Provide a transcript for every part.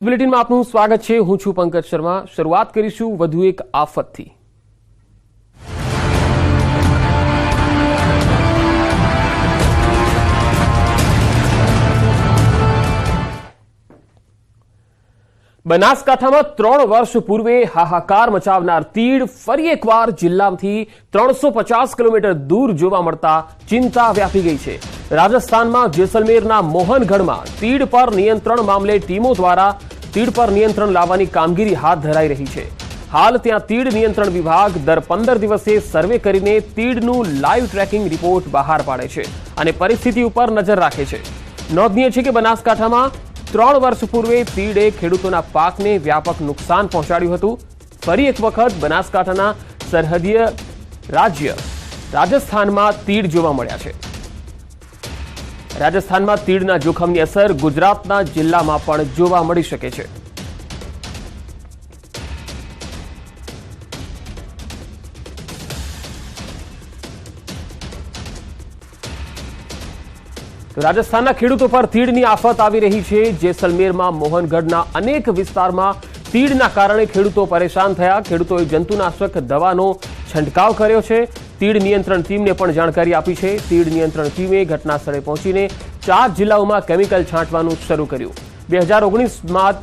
બુલેટિનમાં આપનું સ્વાગત છે। હું છું પંકજ શર્મા। શરૂઆત કરીશું વધુ એક આફતથી। બનાસકાંઠામાં 3 વર્ષ પૂર્વે હાહાકાર મચાવનાર તીડ ફરી એકવાર જિલ્લામાંથી 350 કિલોમીટર દૂર જોવા મળતા ચિંતા વ્યાપી ગઈ છે। રાજસ્થાનમાં જેસલમેરના મોહનગઢમાં તીડ પર નિયંત્રણ મામલે ટીમો દ્વારા तीड़ पर नियंत्रण लाववानी कामगीरी हाथ धराई रही है। हाल त्यां तीड़ नियंत्रण विभाग दर 15 दिवसे सर्वे करीने तीड़नु लाइव ट्रेकिंग रिपोर्ट बहार पाड़े छे अने परिस्थिति पर नजर राखे छे। नोंधनीय छे के बनासकांठामां 3 वर्ष पूर्वे तीड़े खेडूतोना पाकने व्यापक नुकसान पहोंचाड्युं हतुं। फरी एक वखत बनासकांठाना सरहदीय राज्य राजस्थानमां तीड़ जोवा मळ्या छे। राजस्थानमां तीड़ना जोखमनी असर गुजरातना जिल्लामां पण जोवा मळी शके छे। तो राजस्थानना खेडूतो पर तीड़नी आफत आवी रही छे। जेसलमेरमां मोहनगढ़ना अनेक विस्तारमां तीड़ना कारणे खेडूतो परेशान थया। खेडूतोए जंतुनाशक दવાનો छंटकाव कर्यो छे। तीड़ नियंत्रण टीमने पण जाणकारी आपी छे। तीड़ नियंत्रण टीमे घटनास्थळे पहोंचीने 4 जिल्लाओमां केमिकल छांटवानुं शरू कर्युं। 2019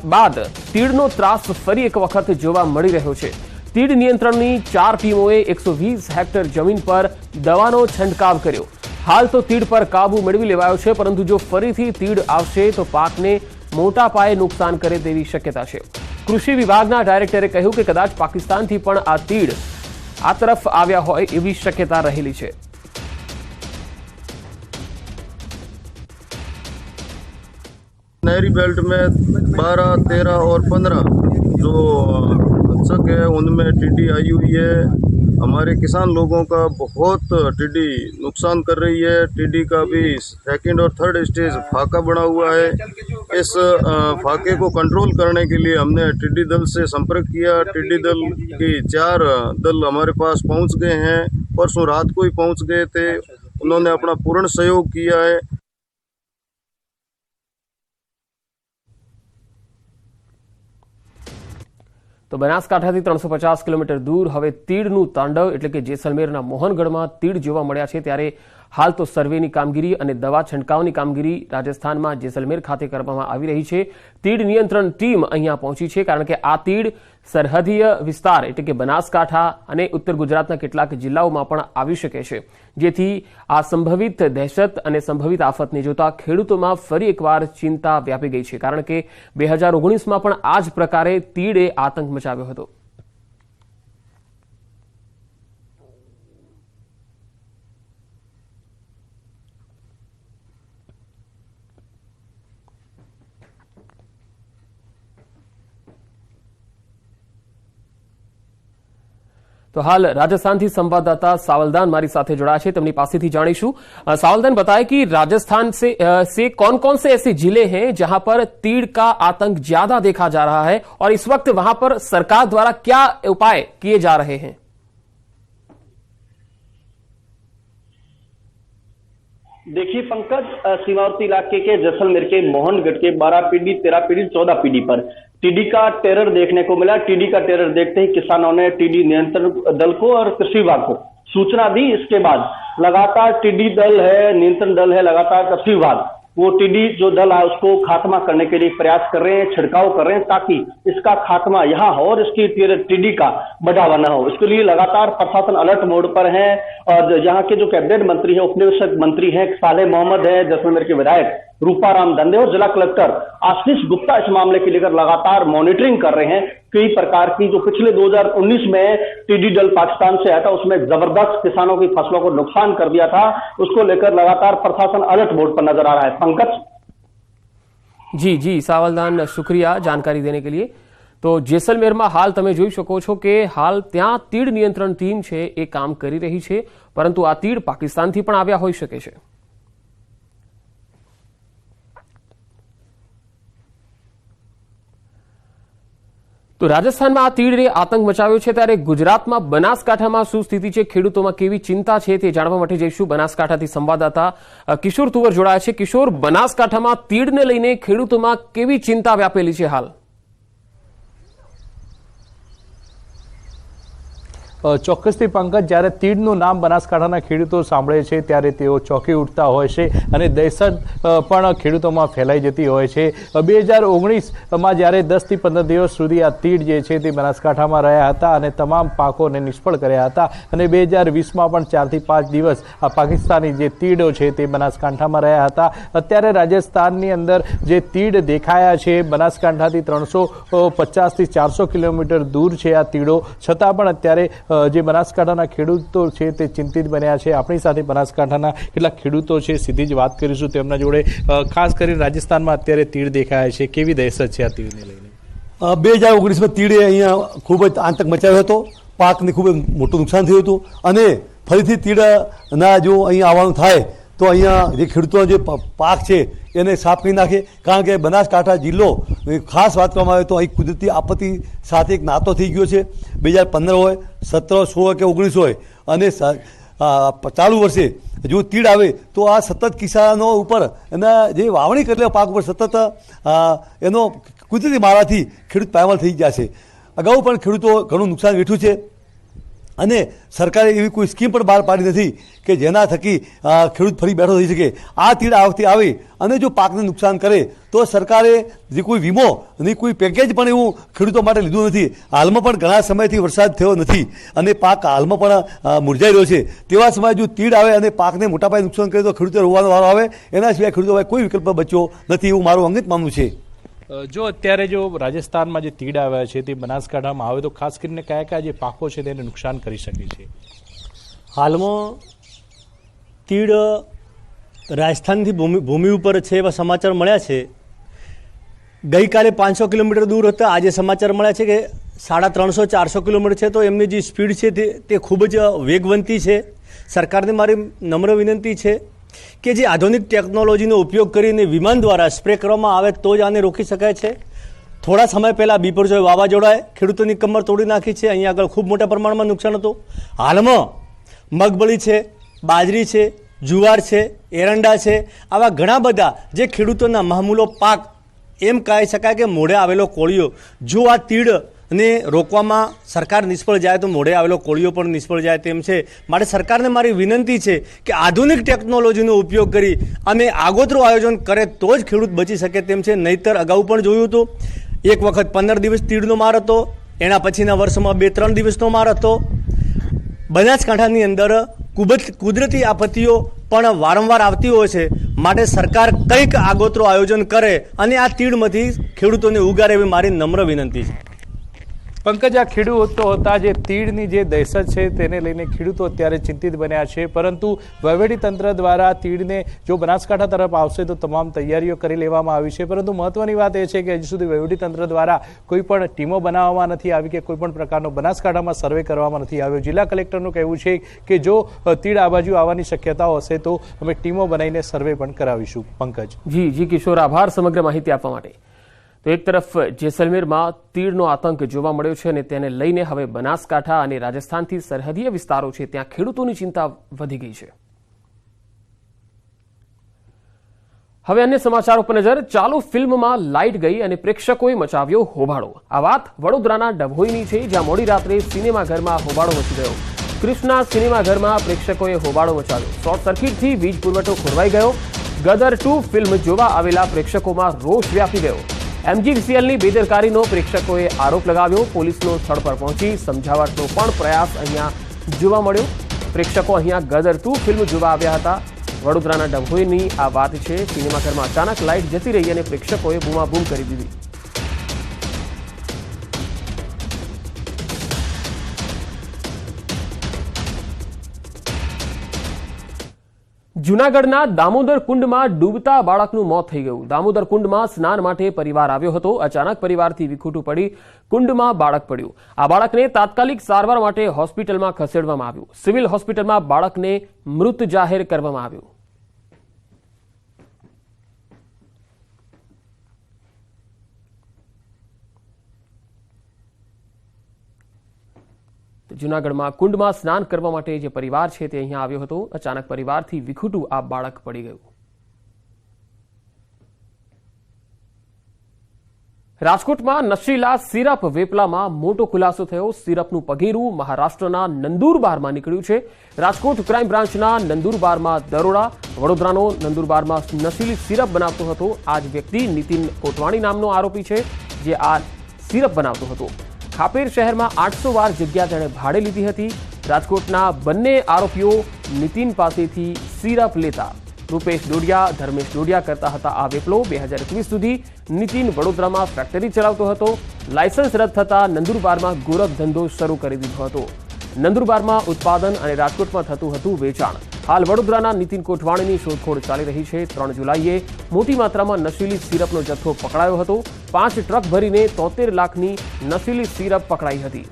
बाद तीड़नो त्रास फरी एक वखत जोवा मळी रह्यो छे। तीड़ नियंत्रणनी 4 टीमोए 120 हेक्टर जमीन पर दવાનો छंटकाव कर्यो। हाल तो तीड़ पर काबू मेळवी लेवायो छे, परंतु जो फरीथी तीड़ आवशे तो पाकने मोटा पाये नुकसान करे तेवी शक्यता छे। कृषि विभागना डायरेक्टरे कह्युं के कदाच पाकिस्तानथी पण आ तीड़ आ तरफ आव्या होय एवी शक्यता रहेली छे। नहरी बेल्ट में 12, 13 और 15 जो दशक है उनमें टिड्डी आई हुई है। हमारे किसान लोगों का बहुत टिड्डी नुकसान कर रही है। टिड्डी का भी 2nd और 3rd स्टेज फाका बना हुआ है। इस फाके को कंट्रोल करने के लिए हमने टिड्डी दल से संपर्क किया। टिड्डी दल की 4 दल हमारे पास पहुंच गए हैं। परसों रात को ही पहुंच गए थे। उन्होंने अपना पूर्ण सहयोग किया है। तो बनासकांठाथी 350 किलोमीटर दूर हवे तीड़नु तांडव एटले के जेसलमेरना मोहनगढ़मां तीड़ जोवा मळ्या छे। त्यारे हाल तो सर्वेनी कामगीरी अने दवा छंटकावनी कामगीरी राजस्थानमां जेसलमेर खाते करवामां आवी रही छे। तीड़ नियंत्रण टीम अहींया पहोंची छे, कारण के आ तीड़ सरहदीय विस्तार एटले के बनासकांठा अने उत्तर गुजरातना केटलाक जिल्लाओमां पण आवी शके छे, जेथी आ संभवित दहशत अने संभवित आफतने जोता खेडूतोमां फरी एकवार चिंता व्यापी गई छे, कारण के 2019 मां पण आ ज प्रकारे तीड़े आतंक मचाव्यो हतो। तो हाल राजस्थान थी संवाददाता सावलदान मारी साथे जोड़ा है, तमनी पासेथी जाणीशुं। सावलदान बताए कि राजस्थान से कौन कौन से ऐसे जिले हैं जहां पर तीड़ का आतंक ज्यादा देखा जा रहा है और इस वक्त वहां पर सरकार द्वारा क्या उपाय किए जा रहे हैं? देखिए पंकज, सीमावर्ती इलाके के जैसलमेर के मोहनगढ़ के 12 पीढ़ी, 13 पीढ़ी, 14 पीढ़ी पर टिड्डी का टेरर देखने को मिला। टिड्डी का टेरर देखते ही किसानों ने टिड्डी नियंत्रण दल को और कृषि विभाग को सूचना दी। इसके बाद लगातार टिड्डी दल है, नियंत्रण दल है, लगातार कृषि विभाग वो टिड्डी जो दल है उसको खात्मा करने के लिए प्रयास कर रहे हैं, छिड़काव कर रहे हैं, ताकि इसका खात्मा यहाँ हो और इसकी टिड्डी का बढ़ावा न हो। इसके लिए लगातार प्रशासन अलर्ट मोड पर है। और यहाँ के जो कैबिनेट मंत्री है, उपनिवेशक मंत्री है सालेह मोहम्मद है, जैसलमेर के विधायक रूपाराम धंधे और जिला कलेक्टर आशीष गुप्ता इस मामले के लेकर लगातार मॉनिटरिंग कर रहे हैं। कई प्रकार की जो पिछले 2019 में टिड्डी दल पाकिस्तान से आया था उसमें जबरदस्त किसानों की फसलों को नुकसान कर दिया था, उसको लेकर लगातार प्रशासन अलर्ट मोड पर नजर आ रहा है। पंकज जी सावलदान, शुक्रिया जानकारी देने के लिए। तो जेसलमेर में हाल तमे जोई शको छो के हाल त्यां तीड़ नियंत्रण टीम छे ए काम करी रही छे, परंतु आ तीड़ पाकिस्तान थी पण आव्या होई शके छे। तो राजस्थान में आ तीड़े आतंक मचाव्यो छे, त्यारे गुजरात में बनासकांठा शुं स्थिति छे, खेडूतों केवी चिंता छे ते जाणवा माटे जईशुं। बनासकांठाथी संवाददाता किशोर तुवर जोड़ाया छे। किशोर, बनासकांठा में तीड़ ने लईने खेडूतों केवी चिंता व्यापेली छे हाल? ચોક્કસથી પંકજ, જ્યારે તીડનું નામ બનાસકાંઠાના ખેડૂતો સાંભળે છે ત્યારે તેઓ ચોંકી ઉઠતા હોય છે અને દહેશત પણ ખેડૂતોમાં ફેલાઈ જતી હોય છે. 2019માં જ્યારે 10 થી 15 દિવસ સુધી આ તીડ જે છે તે બનાસકાંઠામાં રહ્યા હતા અને તમામ પાકોને નિષ્ફળ કર્યા હતા અને 2020માં પણ 4 થી 5 દિવસ આ પાકિસ્તાની જે તીડો છે તે બનાસકાંઠામાં રહ્યા હતા. અત્યારે રાજસ્થાનની અંદર જે તીડ દેખાયા છે, બનાસકાંઠાથી 350 થી 400 કિલોમીટર દૂર છે આ તીડો, છતાં પણ અત્યારે જે બનાસકાંઠાના ખેડૂતો છે તે ચિંતિત બન્યા છે. આપણી સાથે બનાસકાંઠાના કેટલાક ખેડૂતો છે, સીધી જ વાત કરીશું તેમના જોડે. ખાસ કરીને રાજસ્થાનમાં અત્યારે તીડ દેખાય છે, કેવી દહેશત છે આ તીડને લઈને? 2019માં તીડે અહીંયા ખૂબ જ આતંક મચાવ્યો હતો, પાકને ખૂબ જ મોટું નુકસાન થયું હતું અને ફરીથી તીડના જો અહીંયા આવવાનું થાય તો અહીંયા જે ખેડૂતોનો જે પાક છે એને સાફ કરી નાખે. કારણ કે બનાસકાંઠા જિલ્લો ખાસ વાત કરવામાં આવે તો અહીં કુદરતી આપત્તિ સાથે એક નાતો થઈ ગયો છે. 2015 હોય, 17, 16 કે 19 હોય અને ચાલુ વર્ષે જો તીડ આવે તો આ સતત કિસાનો ઉપર એના જે વાવણી કરેલા પાક ઉપર સતત એનો કુદરતી મારાથી ખેડૂત પાયમાલ થઈ ગયા છે. અગાઉ પણ ખેડૂતો ઘણું નુકસાન વેઠ્યું છે અને સરકારે એવી કોઈ સ્કીમ પણ બહાર પાડી નથી કે જેના થકી ખેડૂત ફરી બેઠો થઈ શકે. આ તીડ આ વખતે આવે અને જો પાકને નુકસાન કરે તો સરકારે જે કોઈ વીમો અને કોઈ પેકેજ પણ એવું ખેડૂતો માટે લીધું નથી. હાલમાં પણ ઘણા સમયથી વરસાદ થયો નથી અને પાક હાલમાં પણ મુરઝાઈ રહ્યો છે. તેવા સમયે જો તીડ આવે અને પાકને મોટા પાયે નુકસાન કરે તો ખેડૂતો રોવાનો વારો આવે. એના સિવાય ખેડૂતો કોઈ વિકલ્પ બચ્યો નથી એવું મારું અંગત માનવું છે. જો અત્યારે જો રાજસ્થાનમાં જે તીડ આવ્યા છે તે બનાસકાંઠામાં આવે તો ખાસ કરીને કયા કયા જે પાકો છે તેને નુકસાન કરી શકે છે? હાલમાં તીડ રાજસ્થાનથી ભૂમિ ઉપર છે એવા સમાચાર મળ્યા છે. ગઈકાલે 500 કિલોમીટર દૂર હતા, આજે સમાચાર મળ્યા છે કે 350-400 કિલોમીટર છે. તો એમની જે સ્પીડ છે તે ખૂબ જ વેગવંતી છે. સરકારને મારી નમ્ર વિનંતી છે કે જે આધુનિક ટેકનોલોજીનો ઉપયોગ કરીને વિમાન દ્વારા સ્પ્રે કરવામાં આવે તો જ આને રોકી શકાય છે. થોડા સમય પહેલાં બિપરજોય વાવાઝોડાએ ખેડૂતોની કમર તોડી નાખી છે. અહીંયા આગળ ખૂબ મોટા પ્રમાણમાં નુકસાન હતું. હાલમાં મગફળી છે, બાજરી છે, જુવાર છે, એરંડા છે, આવા ઘણા બધા જે ખેડૂતોના મામૂલો પાક એમ કહી શકાય કે મોઢે આવેલો કોળિયો, જો આ તીડને રોકવામાં સરકાર નિષ્ફળ જાય તો મોઢે આવેલો કોળિયો પણ નિષ્ફળ જાય તેમ છે. માટે સરકારને મારી વિનંતી છે કે આધુનિક ટેકનોલોજીનો ઉપયોગ કરી અને આગોતરું આયોજન કરે તો જ ખેડૂત બચી શકે તેમ છે. નહીંતર અગાઉ પણ જોયું હતું, એક વખત 15 દિવસ તીડનો માર હતો, એના પછીના વર્ષમાં 2-3 દિવસનો માર હતો. બનાસકાંઠાની અંદર કુદરતી આપત્તિઓ પણ વારંવાર આવતી હોય છે. માટે સરકાર કંઈક આગોતરું આયોજન કરે અને આ તીડમાંથી ખેડૂતોને ઉગારે એવી મારી નમ્ર વિનંતી છે. પંકજ, આ ખેડૂતો હતા જે તીડની જે દહેશત છે તેને લઈને ખેડૂતો અત્યારે ચિંતિત બન્યા છે, પરંતુ વહીવટીતંત્ર દ્વારા તીડને જો બનાસકાંઠા તરફ આવશે તો તમામ તૈયારીઓ કરી લેવામાં આવી છે. પરંતુ મહત્વની વાત એ છે કે હજી સુધી વહીવટીતંત્ર દ્વારા કોઈ પણ ટીમો બનાવવામાં નથી આવી કે કોઈ પણ પ્રકારનો બનાસકાંઠામાં સર્વે કરવામાં નથી આવ્યો. જિલ્લા કલેક્ટરનું કહેવું છે કે જો તીડ આ બાજુ આવવાની શક્યતાઓ હશે તો અમે ટીમો બનાવીને સર્વે પણ કરાવીશું. પંકજ. જી કિશોર, આભાર સમગ્ર માહિતી આપવા માટે. તો એક તરફ જેસલમેરમાં તીડનો આતંક જોવા મળ્યો છે અને તેને લઈને હવે બનાસકાંઠા અને રાજસ્થાનથી સરહદીય વિસ્તારો છે ત્યાં ખેડૂતોની ચિંતા વધી ગઈ છે. હવે અન્ય સમાચારો પર નજર. ચાલુ ફિલ્મમાં લાઇટ ગઈ અને પ્રેક્ષકોએ મચાવ્યો હોબાળો. આ વાત વડોદરાના ડભોઈની છે, જ્યાં મોડી રાત્રે સિનેમાઘરમાં હોબાળો મચી ગયો. કૃષ્ણા સિનેમાઘરમાં પ્રેક્ષકોએ હોબાળો મચાવ્યો. શોર્ટ સર્કિટથી વીજ પુરવઠો ખોરવાઈ ગયો. ગદર 2 ફિલ્મ જોવા આવેલા પ્રેક્ષકોમાં રોષ વ્યાપી ગયો. MGVCLની બેદરકારીનો પ્રેક્ષકોએ આરોપ લગાવ્યો. પોલીસનો સ્થળ પર પહોંચી સમજાવટનો પણ પ્રયાસ અહીંયા જોવા મળ્યો. પ્રેક્ષકો અહીંયા ગદર 2 ફિલ્મ જોવા આવ્યા હતા. વડોદરાના ડભોઈની આ વાત છે. સિનેમાઘરમાં અચાનક લાઇટ જતી રહી અને પ્રેક્ષકોએ બૂમાબૂમ કરી દીધી. જૂનાગઢના દામોદર કુંડમાં ડૂબતા બાળકનું મોત થઈ ગયું. દામોદર કુંડમાં સ્નાન માટે પરિવાર આવ્યો હતો. અચાનક પરિવારથી વિખૂટું પડી કુંડમાં બાળક પડ્યું. આ બાળકને તાત્કાલિક સારવાર માટે હોસ્પિટલમાં ખસેડવામાં આવ્યું. સિવિલ હોસ્પિટલમાં બાળકને મૃત જાહેર કરવામાં આવ્યું. જૂનાગઢમાં કુંડમાં સ્નાન કરવા માટે જે પરિવાર છે તે અહીંયા આવ્યો હતો. અચાનક પરિવારથી વિખૂટું આ બાળક પડી ગયું. રાજકોટમાં નશીલા સિરપ વેપલામાં મોટો ખુલાસો થયો. સિરપનું પગેરું મહારાષ્ટ્રના નંદુરબારમાં નીકળ્યું છે. રાજકોટ ક્રાઇમ બ્રાન્ચના નંદુરબારમાં દરોડા. વડોદરાનો નંદુરબારમાં નશીલી સિરપ બનાવતો હતો આ જ વ્યક્તિ નીતિન કોટવાણી નામનો આરોપી છે, જે આ સિરપ બનાવતો હતો. ખાપેર શહેરમાં 800 વાર જગ્યા તેણે ભાડે લીધી હતી. રાજકોટના બંને આરોપીઓ નીતિન પાસેથી સિરપ લેતા. રૂપેશ ડોડિયા, ધર્મેશ ડોડિયા કરતા હતા આ વેપલો. 2021 સુધી નીતિન વડોદરામાં ફેક્ટરી ચલાવતો હતો. લાયસન્સ રદ થતા નંદુરબારમાં ગોરખ ધંધો શરૂ કરી દીધો હતો. નંદુરબારમાં ઉત્પાદન અને રાજકોટમાં થતું હતું વેચાણ. હાલ વડોદરાના નીતિન કોટવાણીની શોધખોળ ચાલી રહી છે. 3 જુલાઈએ મોટી માત્રામાં નશીલી સિરપનો જથ્થો પકડાયો હતો. 5 ટ્રક ભરીને 73 લાખની નશીલી સિરપ પકડાઈ હતી.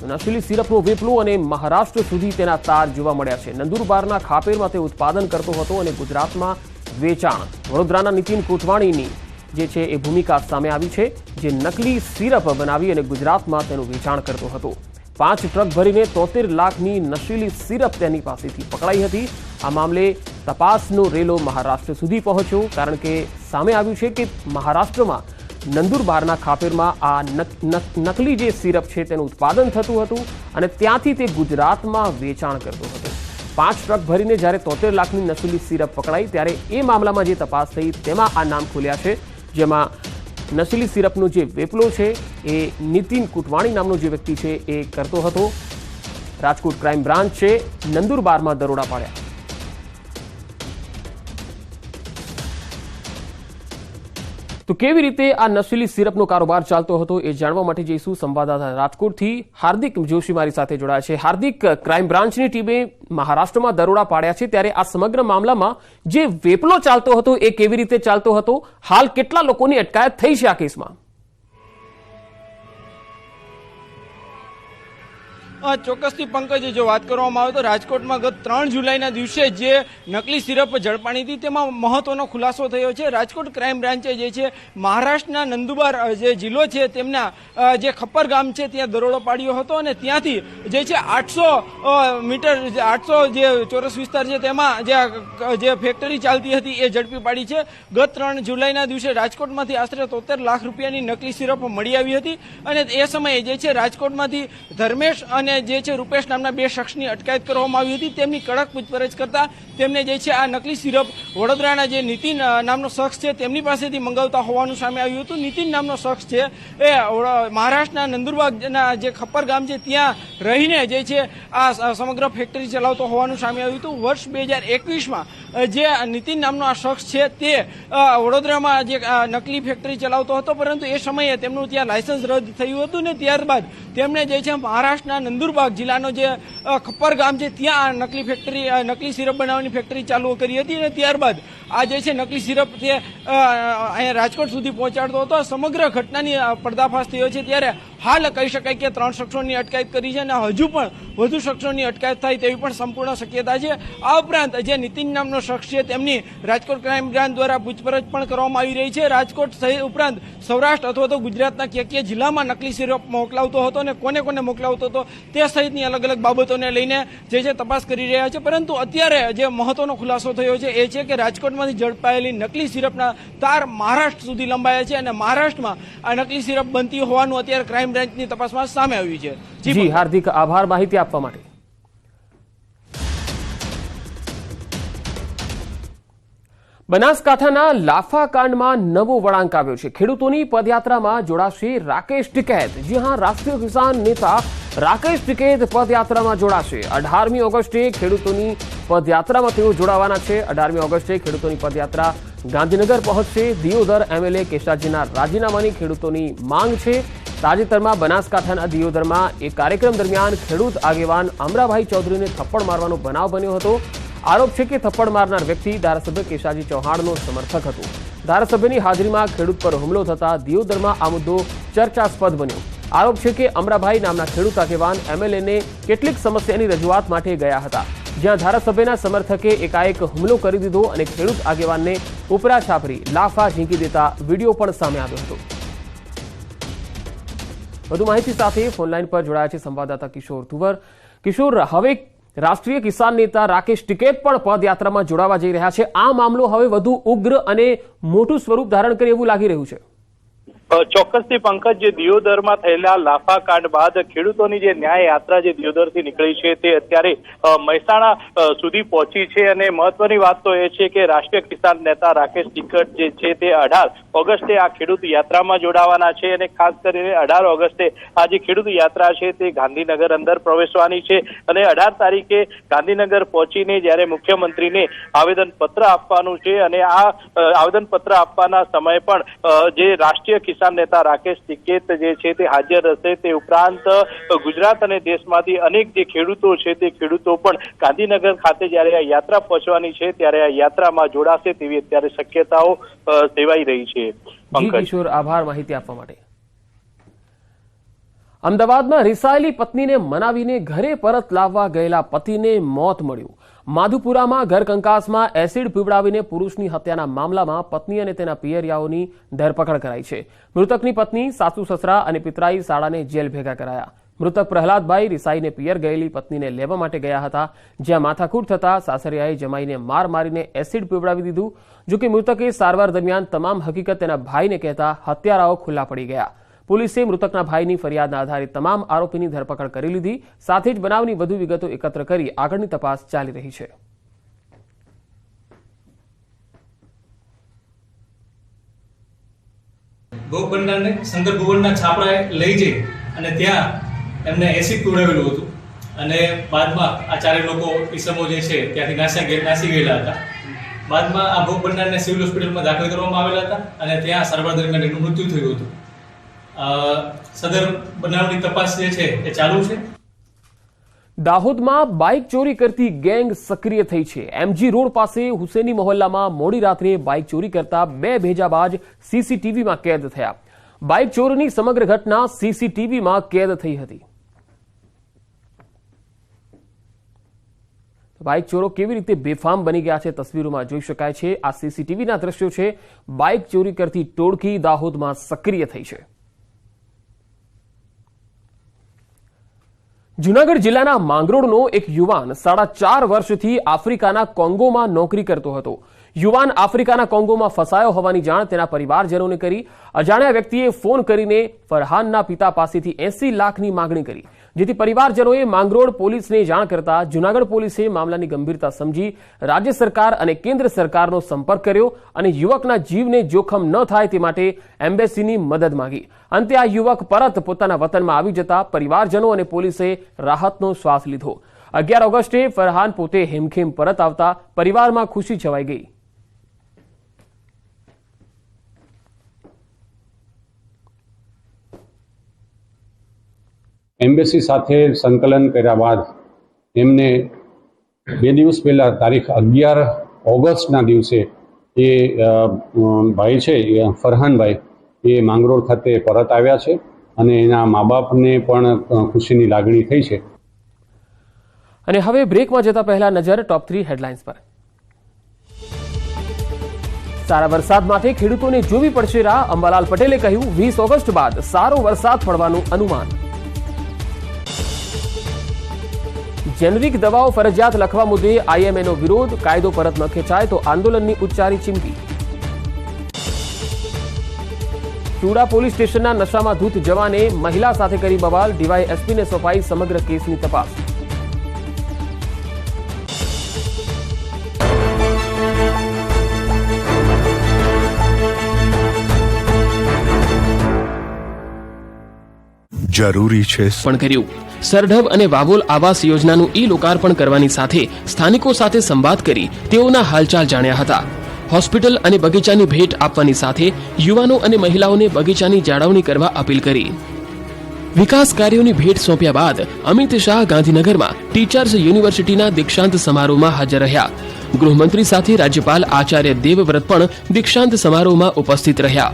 નશીલી સિરપનો વેપલો અને મહારાષ્ટ્ર સુધી તેના તાર જોવા મળ્યા છે. નંદુરબારના ખાપેરમાં તે ઉત્પાદન કરતો હતો અને ગુજરાતમાં વેચાણ. વડોદરાના નીતિન કોટવાણીની જે છે એ ભૂમિકા સામે આવી છે, જે નકલી સિરપ બનાવી અને ગુજરાતમાં તેનું વેચાણ કરતો હતો. 5 ટ્રક ભરીને 73 લાખની નશીલી સિરપ તેની પાસેથી પકડાઈ હતી. આ મામલે તપાસનો રેલો મહારાષ્ટ્ર સુધી પહોંચ્યો, કારણ કે સામે આવ્યું છે કે મહારાષ્ટ્રમાં નંદુરબારના ખાપેરમાં આ નકલી જે સિરપ છે તેનું ઉત્પાદન થતું હતું અને ત્યાંથી તે ગુજરાતમાં વેચાણ કરતો હતો. 5 ટ્રક ભરીને જ્યારે 73 લાખની નશીલી સિરપ પકડાઈ ત્યારે એ મામલામાં જે તપાસ થઈ તેમાં આ નામ ખુલ્યા છે, જેમાં નશીલી સિરપનો જે વેપલો છે એ નીતિન કુટવાણી નામનો જે વ્યક્તિ છે એ કરતો હતો. રાજકોટ ક્રાઇમ બ્રાન્ચ છે નંદુરબારમાં દરોડા પાડ્યા. તો કેવી રીતે આ નશીલી સિરપનો કારોબાર ચાલતો હતો એ જાણવા માટે જઈશું સંવાદદાતા રાજકોટથી હાર્દિક જોશી મારી સાથે જોડાયા છે. હાર્દિક, ક્રાઇમ બ્રાન્ચની ટીમે મહારાષ્ટ્રમાં દરોડા પાડ્યા છે, ત્યારે આ સમગ્ર મામલામાં જે વેપલો ચાલતો હતો એ કેવી રીતે ચાલતો હતો? હાલ કેટલા લોકોની અટકાયત થઈ છે આ કેસમાં? ચોક્કસથી પંકજ, જો વાત કરવામાં આવે તો રાજકોટમાં ગત 3 જુલાઈના દિવસે જે નકલી સિરપ ઝડપાણી હતી તેમાં મહત્વનો ખુલાસો થયો છે. રાજકોટ ક્રાઇમ બ્રાન્ચે જે છે મહારાષ્ટ્રના નંદુબાર જે જિલ્લો છે તેમના જે ખપ્પર ગામ છે ત્યાં દરોડો પાડ્યો હતો અને ત્યાંથી જે છે 800 મીટર 800 જે ચોરસ વિસ્તાર છે તેમાં જે ફેક્ટરી ચાલતી હતી એ ઝડપી પાડી છે. ગત 3 જુલાઈના દિવસે રાજકોટમાંથી આશરે 73 લાખ રૂપિયાની નકલી સિરપ મળી આવી હતી અને એ સમયે જે છે રાજકોટમાંથી ધર્મેશ અને જે છે રૂપેશ નામના 2 શખ્સની અટકાયત કરવામાં આવી હતી. તેમની કડક પૂછપરછ કરતા તેમને જે છે આ નકલી સિરપ વડોદરાના જે નીતિન નામનો શખ્સ છે તેમની પાસેથી મંગાવતા હોવાનું સામે આવ્યું હતું. નીતિન નામનો શખ્સ છે એ મહારાષ્ટ્રના નંદુરબારના જે ખપ્પર ગામ છે ત્યાં રહીને જે છે આ સમગ્ર ફેક્ટરી ચલાવતો હોવાનું સામે આવ્યું હતું. વર્ષ 2021માં જે નીતિન નામનો આ શખ્સ છે તે વડોદરામાં જે નકલી ફેક્ટરી ચલાવતો હતો, પરંતુ એ સમયે તેમનું ત્યાં લાયસન્સ રદ થયું હતું ને ત્યારબાદ તેમણે જે છે મહારાષ્ટ્રના નંદુરબાર જિલ્લાનો જે ખપ્પર ગામ છે ત્યાં નકલી સિરપ બનાવવાની ફેક્ટરી ચાલુ કરી હતી અને ત્યારબાદ આ જે છે નકલી સિરપ તે અહીંયા રાજકોટ સુધી પહોંચાડતો હતો. સમગ્ર ઘટનાની પર્દાફાશ થયો છે ત્યારે હાલ કહી શકાય કે 3 શખ્સોની અટકાયત કરી છે અને હજુ પણ વધુ શખ્સોની અટકાયત થાય તેવી પણ સંપૂર્ણ શક્યતા છે. આ ઉપરાંત જે નીતિન નામનો શખ્સ છે તેમની રાજકોટ ક્રાઇમ બ્રાન્ચ દ્વારા પૂછપરછ પણ કરવામાં આવી રહી છે. રાજકોટ ઉપરાંત સૌરાષ્ટ્ર અથવા તો ગુજરાતના કયા જિલ્લામાં નકલી સિરપ મોકલાવતો હતો અને કોને કોને મોકલાવતો હતો તે સહિતની અલગ અલગ બાબતોને લઈને જે છે તપાસ કરી રહ્યા છે. પરંતુ અત્યારે જે મહત્વનો ખુલાસો થયો છે એ છે કે રાજકોટમાંથી ઝડપાયેલી નકલી સિરપના તાર મહારાષ્ટ્ર સુધી લંબાયા છે અને મહારાષ્ટ્રમાં આ નકલી સિરપ બનતી હોવાનું અત્યારે ક્રાઇમ બ્રાન્ચની તપાસમાં સામે આવ્યું છે. જી હાર્દિક, આભાર માહિતી આપવા માટે. બનાસકાંઠાના લાફા કાંડમાં નવો વળાંક આવ્યો છે. ખેડૂતોની પદયાત્રામાં જોડાશે રાકેશ ટિકૈત. જી હા, રાષ્ટ્રીય કિસાન નેતા રાકેશ ટિકૈત પદયાત્રામાં જોડાશે. 18મી ઓગસ્ટે ખેડૂતોની પદયાત્રામાં તેઓ જોડાવાના છે. 18મી ઓગસ્ટે ખેડૂતોની પદયાત્રા ગાંધીનગર પહોંચશે. દિયોદર એમએલએ કેશાજીના રાજીનામાની ખેડૂતોની માંગ છે. તાજેતરમાં બનાસકાંઠાના દિયોદરમાં એક કાર્યક્રમ દરમિયાન ખેડૂત આગેવાન અમરાભાઈ ચૌધરીને થપ્પડ મારવાનો બનાવ બન્યો હતો. આરોપ છે કે થપ્પડ મારનાર વ્યક્તિ ધારાસભ્ય કેશાજી ચૌહાણનો સમર્થક હતો. ધારાસભ્યની હાજરીમાં ખેડૂત પર હુમલો થતા દિયોદરમાં આ મુદ્દો ચર્ચાસ્પદ બન્યો. આરોપ છે કે અમરાભાઈ નામના ખેડૂત આગેવાન એમએલએને કેટલીક સમસ્યાની રજૂઆત માટે ગયા હતા, જ્યાં ધારાસભ્યના સમર્થકે એકાએક હુમલો કરી દીધો અને ખેડૂત આગેવાનને ઉપરા છાપરી લાફા ઝીંકી દેતા વિડીયો પણ સામે આવ્યો હતો. વધુ માહિતી સાથે ફોનલાઈન પર જોડાયા છે સંવાદદાતા કિશોર તુવર. કિશોર, હવે રાષ્ટ્રીય કિસાન નેતા રાકેશ ટિકૈત પણ પદયાત્રામાં જોડાવા જઈ રહ્યા છે. આ મામલો હવે વધુ ઉગ્ર અને મોટું સ્વરૂપ ધારણ કરે એવું લાગી રહ્યું છે. ચોક્કસથી પંકજ, જે દિયોદરમાં થયેલા લાફા કાંડ બાદ ખેડૂતોની જે ન્યાય યાત્રા જે દિયોદરથી નીકળી છે તે અત્યારે મહેસાણા સુધી પહોંચી છે. અને મહત્વની વાત તો એ છે કે રાષ્ટ્રીય કિસાન નેતા રાકેશ ટિકૈત જે છે તે 18 ઓગસ્ટે આ ખેડૂત યાત્રામાં જોડાવાના છે. અને ખાસ કરીને 18 ઓગસ્ટે આ જે ખેડૂત યાત્રા છે તે ગાંધીનગર અંદર પ્રવેશવાની છે. અને 18 તારીખે ગાંધીનગર પહોંચીને જ્યારે મુખ્યમંત્રીને આવેદનપત્ર આપવાનું છે અને આ આવેદનપત્ર આપવાના સમયે પણ જે રાષ્ટ્રીય કિસાન નેતા રાકેશ ટિકૈત જે છે તે હાજર રહેશે. તે ઉપરાંત ગુજરાત અને દેશમાંથી અનેક જે ખેડૂતો છે તે ખેડૂતો પણ ગાંધીનગર ખાતે જ્યારે આ યાત્રા પહોંચવાની છે ત્યારે આ યાત્રામાં જોડાશે તેવી અત્યારે શક્યતાઓ સેવાઈ રહી છે. કિશોર, આભાર માહિતી આપવા માટે. અમદાવાદમાં રિસાયેલી પત્નીને મનાવીને ઘરે પરત લાવવા ગયેલા પતિને મોત મળ્યું. માધુપુરામાં ઘરકંકાસમાં એસિડ પીવડાવીને પુરુષની હત્યાના મામલામાં પત્ની અને તેના પિયરિયાઓની ધરપકડ કરાઈ છે. મૃતકની પત્ની, સાસુ સસરા અને પિતરાઈ શાળાને જેલ ભેગા કરાયા. મૃતક પ્રહલાદભાઈ રિસાઈને પિયર ગયેલી પત્નીને લેવા માટે ગયા હતા, જ્યાં માથાકૂટ થતા સાસરિયાએ જમાઈને માર મારીને એસિડ પીવડાવી દીધું. જોકે મૃતકે સારવાર દરમિયાન તમામ હકીકત તેના ભાઈને કહેતા હત્યારાઓ ખુલ્લા પડી ગયા. પોલીસે મૃતકના ભાઈની ફરિયાદના આધારે તમામ આરોપીની ધરપકડ કરી લીધી. સાથે જ બનાવની વધુ વિગતો એકત્ર કરી આગળની તપાસ ચાલી રહી છે. ભોગ બનનારને શંકર ભુવનના છાપરાએ લઈ જઈ અને ત્યાં એમને એસિડ પીવડાવેલું હતું. અને બાદમાં આ ચારે લોકો ઈસમો જે છે ત્યાંથી નાસી ગયેલા હતા. બાદમાં આ ભોગ બનનારને સિવિલ હોસ્પિટલમાં દાખલ કરવામાં આવેલા હતા અને ત્યાં સારવાર દરમિયાન એનું મૃત્યુ થયું હતું. સદર બનાવની તપાસ જે છે એ ચાલુ છે. દાહોદમાં બાઇક ચોરી કરતી ગેંગ સક્રિય થઈ છે. એમજી રોડ પાસે હુસેની મોહલ્લામાં મોડી રાત્રે બાઇક ચોરી કરતા 2 ભેજાબાજ સીસીટીવીમાં કેદ થયા. બાઇક ચોરીની સમગ્ર ઘટના સીસીટીવીમાં કેદ થઈ હતી. બાઇક ચોરો કેવી રીતે બેફામ બની ગયા છે તસવીરોમાં જોઈ શકાય છે. આ સીસીટીવીના દ્રશ્યો છે. બાઇક ચોરી કરતી ટોળકી દાહોદમાં સક્રિય થઈ છે. જૂનાગઢ જિલ્લાના માંગરોળનો એક યુવાન 4.5 વર્ષથી આફ્રિકાના કોંગોમાં નોકરી કરતો હતો. યુવાન આફ્રિકાના કોંગોમાં ફસાયો હોવાની જાણ તેના પરિવારજનોને કરી. અજાણ્યા વ્યક્તિએ ફોન કરીને ફરહાનના પિતા પાસેથી 80 લાખની માંગણી કરી, જેથી પરિવારજનોએ માંગરોળ પોલીસને જાણ કરતા જૂનાગઢ પોલીસે મામલાની ગંભીરતા સમજી રાજ્ય સરકાર અને કેન્દ્ર સરકારનો સંપર્ક કર્યો અને યુવકના જીવને જોખમ ન થાય તે માટે એમ્બેસીની મદદ માંગી. અંતે આ યુવક પરત પોતાના વતનમાં આવી જતા પરિવારજનો અને પોલીસે રાહતનો શ્વાસ લીધો. 11 ઓગસ્ટે ફરહાન પોતે હેમખેમ પરત આવતા પરિવારમાં ખુશી છવાઈ ગઈ. એમ્બેસી સાથે સંકલન કર્યા બાદ એમને 2 દિવસ પહેલા તારીખ 11 ઓગસ્ટના દિવસે એ ભાઈ છે ફરહાનભાઈ એ માંગરોળ ખાતે પરત આવ્યા છે અને એના મા બાપને પણ ખુશીની લાગણી થઈ છે. અને હવે બ્રેકમાં જતા પહેલા નજર ટોપ 3 હેડલાઇન્સ પર. સારા વરસાદ માટે ખેડૂતોને જોવી પડશે રાહ. અંબાલાલ પટેલે કહ્યું 20 ઓગસ્ટ બાદ સારો વરસાદ પડવાનું અનુમાન. જેનરિક દવાઓ ફરજિયાત લખવા મુદ્દે આઈએમએનો વિરોધ. કાયદો પરત ન ખેંચાય તો આંદોલનની ઉચ્ચારી ચીમકી. ચૂડા પોલીસ સ્ટેશનના નશામાં ધૂત જવાને મહિલા સાથે કરી બવાલ. ડીવાયએસપીને સોંપાઈ સમગ્ર કેસની તપાસ. જરૂરી છે પણ કર્યું. સરઢબ અને વાવોલ આવાસ યોજનાનું ઈ લોકાર્પણ કરવાની સાથે સ્થાનિકો સાથે સંવાદ કરી તેઓના હાલચાલ જાણ્યા હતા. હોસ્પિટલ અને બગીચાની ભેટ આપવાની સાથે યુવાનો અને મહિલાઓને બગીચાની જાળવણી કરવા અપીલ કરી. વિકાસ કાર્યોની ભેટ સોંપ્યા બાદ અમિત શાહ ગાંધીનગરમાં ટીચર્સ યુનિવર્સિટીના દીક્ષાંત સમારોહમાં હાજર રહ્યા. ગૃહમંત્રી સાથે રાજ્યપાલ આચાર્ય દેવવ્રત પણ દીક્ષાંત સમારોહમાં ઉપસ્થિત રહ્યા.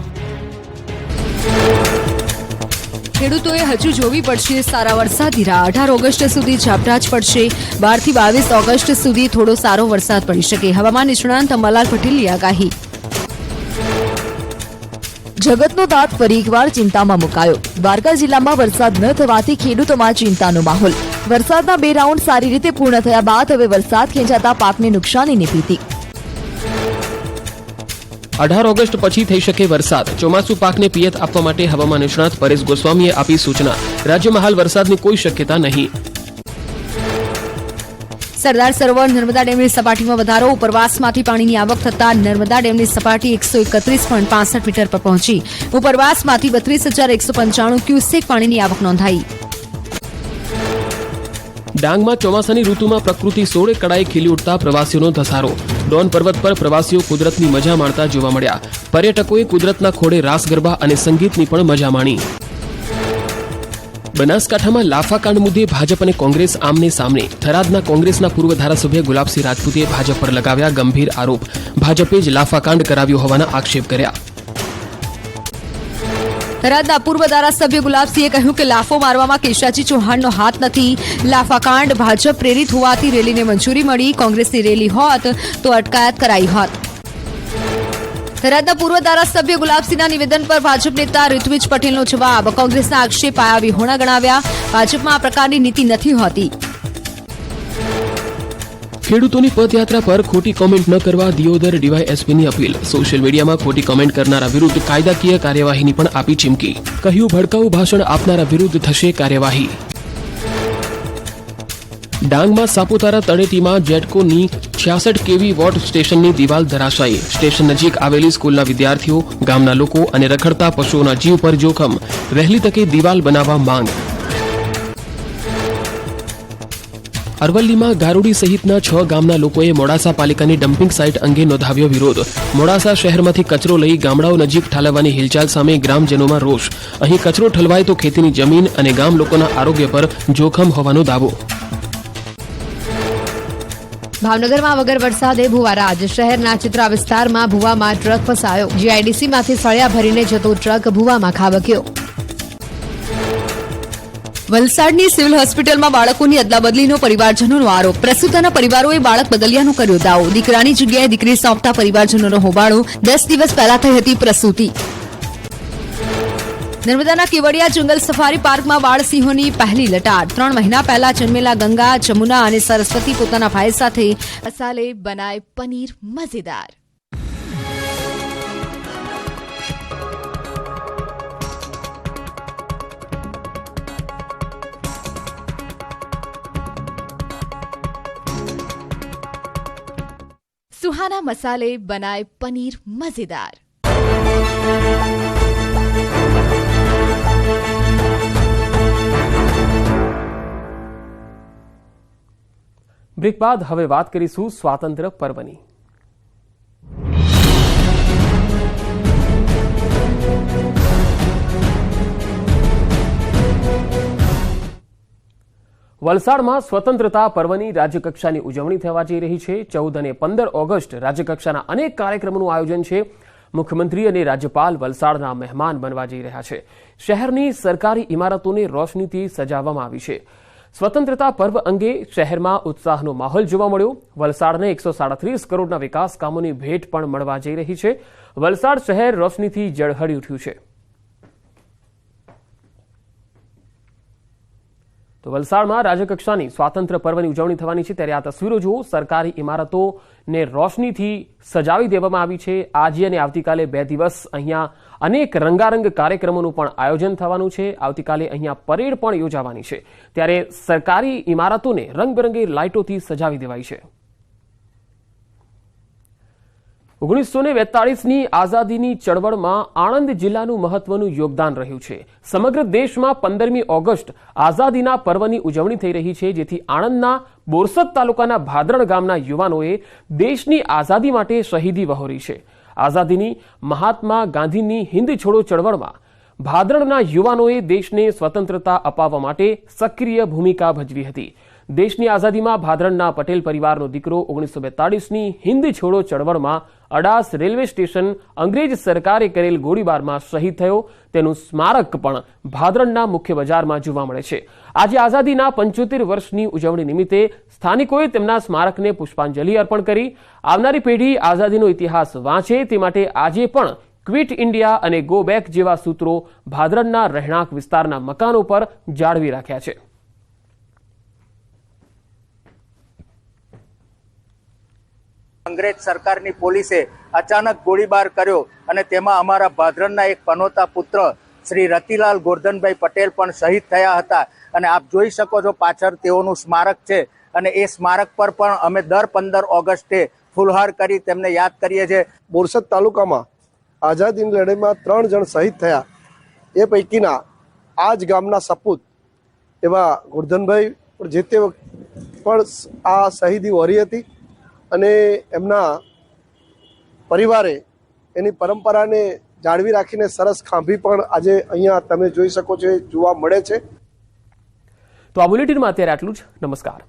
ખેડૂતોએ હજુ જોવી પડશે સારા વરસાદની રાહ. 18 ઓગસ્ટ સુધી ઝાપટા જ પડશે. 12 થી 22 ઓગસ્ટ સુધી થોડો સારો વરસાદ પડી શકે. હવામાન નિષ્ણાંત અંબાલાલ પટેલની આગાહી. જગતનો તાત ફરી એકવાર ચિંતામાં મુકાયો. દ્વારકા જિલ્લામાં વરસાદ ન થવાથી ખેડૂતોમાં ચિંતાનો માહોલ. વરસાદના 2 રાઉન્ડ સારી રીતે પૂર્ણ થયા બાદ હવે વરસાદ ખેંચાતા પાકને નુકસાનીની ભીતિ. 18 ઓગસ્ટ પછી થઈ શકે વરસાદ. ચોમાસુ પાકને પિયત આપવા માટે હવામાન નિષ્ણાત પરેશ ગોસ્વામીએ આપી સૂચના. રાજ્યમાં હાલ વરસાદની કોઈ શક્યતા નહીં. સરદાર સરોવર નર્મદા ડેમની સપાટીમાં વધારો. ઉપરવાસમાંથી પાણીની આવક થતાં નર્મદા ડેમની સપાટી 131.65 મીટર પર પહોંચી. ઉપરવાસમાંથી 32,195 ક્યુસેક પાણીની આવક નોંધાઈ. ડાંગમાં ચોમાસાની ઋતુમાં પ્રકૃતિ સોળે કળાએ ખીલી ઉઠતા પ્રવાસીઓનો ધસારો. ડોન પર્વત પર પ્રવાસીઓ કુદરતની મજા માણતા જોવા મળ્યા. પર્યટકોએ કુદરતના ખોળે રાસ ગરબા અને સંગીતની પણ મજા માણી. બનાસકાંઠામાં લાફાકાંડ મુદ્દે ભાજપ અને કોંગ્રેસ આમને સામને. થરાદના કોંગ્રેસના પૂર્વ ધારાસભ્ય ગુલાબસિંહ રાજપૂતે ભાજપ પર લગાવ્યા ગંભીર આરોપ. ભાજપે જ લાફાકાંડ કરાવ્યો હોવાના આક્ષેપ કર્યા. થરાદના પૂર્વ ધારાસભ્ય ગુલાબસિંહે કહ્યું કે લાફો મારવામાં કેશાજી ચૌહાણનો હાથ નથી. લાફાકાંડ ભાજપ પ્રેરિત હોવાથી રેલીને મંજૂરી મળી. કોંગ્રેસની રેલી હોત તો અટકાયત કરાઈ હોત. થરાદના પૂર્વ ધારાસભ્ય ગુલાબસિંહના નિવેદન પર ભાજપ નેતા ઋત્વિજ પટેલનો જવાબ. કોંગ્રેસના આક્ષેપ આયા વિહોણા ગણાવ્યા. ભાજપમાં આ પ્રકારની નીતિ નથી હોતી. ખેડૂતોની પદયાત્રા પર ખોટી કોમેન્ટ ન કરવા દિયોદર ડીવાયએસપીની અપીલ. સોશિયલ મીડિયામાં ખોટી કોમેન્ટ કરનારા વિરુદ્ધ કાયદાકીય કાર્યવાહીની પણ આપી ચીમકી. કહ્યું ભડકાઉ ભાષણ આપનારા વિરુદ્ધ થશે કાર્યવાહી. ડાંગમાં સાપુતારા તળેટીમાં જેટકોની 66 કેવી વોટ સ્ટેશનની દિવાલ ધરાશાયી. સ્ટેશન નજીક આવેલી સ્કૂલના વિદ્યાર્થીઓ, ગામના લોકો અને રખડતા પશુઓના જીવ પર જોખમ. વહેલી તકે દિવાલ બનાવવા માંગ. અરવલ્લીમાં ગારુડી સહિતના 6 ગામના લોકોએ મોડાસા પાલિકાની ડમ્પિંગ સાઇટ અંગે નોંધાવ્યો વિરોધ. મોડાસા શહેરમાંથી કચરો લઈ ગામડાઓ નજીક ઠાલવવાની હિલચાલ સામે ગ્રામજનોમાં રોષ. અહીં કચરો ઠલવાય તો ખેતીની જમીન અને ગામ લોકોના આરોગ્ય પર જોખમ હોવાનો દાવો. ભાવનગરમાં વગર વરસાદે ભુવારાજ. શહેરના ચિત્રા વિસ્તારમાં ભુવામાં ટ્રક ફસાયો. જીઆઈડીસીમાંથી સળિયા ભરીને જતો ટ્રક ભુવામાં ખાબક્યો. વલસાડની સિવિલ હોસ્પિટલમાં બાળકોની અદલાબદલીનો પરિવારજનોનો આરોપ. પ્રસૂતાના પરિવારોએ બાળક બદલિયાનો કર્યો દાવો. દીકરાની જગ્યાએ દીકરી સોંપતા પરિવારજનોનો હોબાળો. 10 દિવસ પહેલા થઈ હતી પ્રસૂતિ. નર્મદાના કેવડિયા જંગલ સફારી પાર્કમાં બાળસિંહોની પહેલી લટાર. 3 મહિના પહેલા જન્મેલા ગંગા, જમુના અને સરસ્વતી પોતાના ભાઈ સાથે મસાલે બનાય પનીર મજેદાર. सुहाना मसाले बनाए पनीर मजेदार. બ્રેક બાદ હવે વાત કરીશું સ્વાતંત્ર્ય પર્વની. વલસાડમાં સ્વતંત્રતા પર્વની રાજ્યકક્ષાની ઉજવણી થવા જઈ રહી છે. 14 અને 15 ઓગસ્ટ રાજ્યકક્ષાના અનેક કાર્યક્રમોનું આયોજન છે. મુખ્યમંત્રી અને રાજ્યપાલ વલસાડના મહેમાન બનવા જઈ રહ્યા છે. શહેરની સરકારી ઇમારતોને રોશનીથી સજાવવામાં આવી છે. સ્વતંત્રતા પર્વ અંગે શહેરમાં ઉત્સાહનો માહોલ જોવા મળ્યો. વલસાડને 137 કરોડના વિકાસ કામોની ભેટ પણ મળવા જઈ રહી છે. વલસાડ શહેર રોશનીથી ઝળહળી ઉઠ્યું છે. તો વલસાડમાં રાજ્યકક્ષાની સ્વાતંત્ર્ય પર્વની ઉજવણી થવાની છે ત્યારે આ તસવીરો જુઓ. સરકારી ઇમારતોને રોશનીથી સજાવી દેવામાં આવી છે. આજે અને આવતીકાલે 2 દિવસ અહીંયા અનેક રંગારંગ કાર્યક્રમોનું પણ આયોજન થવાનું છે. આવતીકાલે અહીંયા પરેડ પણ યોજાવાની છે. ત્યારે સરકારી ઇમારતોને રંગબેરંગી લાઇટોથી સજાવી દેવાઈ છે. 1942ની આઝાદીની ચળવળમાં આણંદ જિલ્લાનું મહત્વનું યોગદાન રહ્યું છે. સમગ્ર દેશમાં 15મી ઓગસ્ટ આઝાદીના પર્વની ઉજવણી થઈ રહી છે, જેથી આણંદના બોરસદ તાલુકાના ભાદરણ ગામના યુવાનોએ દેશની આઝાદી માટે શહીદી વહોરી છે. આઝાદીની મહાત્મા ગાંધીની હિન્દ છોડો ચળવળમાં ભાદરણના યુવાનોએ દેશને સ્વતંત્રતા અપાવવા માટે સક્રિય ભૂમિકા ભજવી હતી. દેશની આઝાદીમાં ભાદરણના પટેલ પરિવારનો દીકરો 1942ની હિન્દ છોડો ચળવળમાં અડાસ રેલવે સ્ટેશન અંગ્રેજ સરકારે કરેલ ગોળીબારમાં શહીદ થયો. તેનું સ્મારક પણ ભાદરણના મુખ્ય બજારમાં જોવા મળે છે. આજે આઝાદીના 75 વર્ષની ઉજવણી નિમિત્તે સ્થાનિકોએ તેમના સ્મારકને પુષ્પાંજલિ અર્પણ કરી. આવનારી પેઢી આઝાદીનો ઇતિહાસ વાંચે તે માટે આજે પણ ક્વિટ ઇન્ડિયા અને ગો બેક જેવા સૂત્રો ભાદરણના રહેણાંક વિસ્તારના મકાનો પર જાળવી રાખ્યા છે. અંગ્રેજ સરકારની પોલીસે અચાનક ગોળીબાર કર્યો અને તેમાં અમારા ભાદરણના એક પનોતા પુત્ર શ્રી રતિલાલ ગોરધનભાઈ પટેલ પણ શહીદ થયા હતા અને આપ જોઈ શકો છો પાછળ તેઓનું સ્મારક છે અને એ સ્મારક પર પણ અમે દર 15 ઓગસ્ટે ફૂલહાર કરી તેમને યાદ કરીએ છીએ. બોરસદ તાલુકામાં આઝાદીની લડાઈમાં 3 જણ શહીદ થયા એ પૈકીના આ જ ગામના સપૂત એવા ગોરધનભાઈ જે તે પણ આ શહીદી વહોરી હતી અને એમના પરિવારે એની પરંપરાને જાળવી રાખીને સરસ ખાંભી પણ આજે અહીંયા તમે જોઈ શકો છો જોવા મળે છે. તો આ બુલેટિનમાં અત્યારે આટલું જ. નમસ્કાર.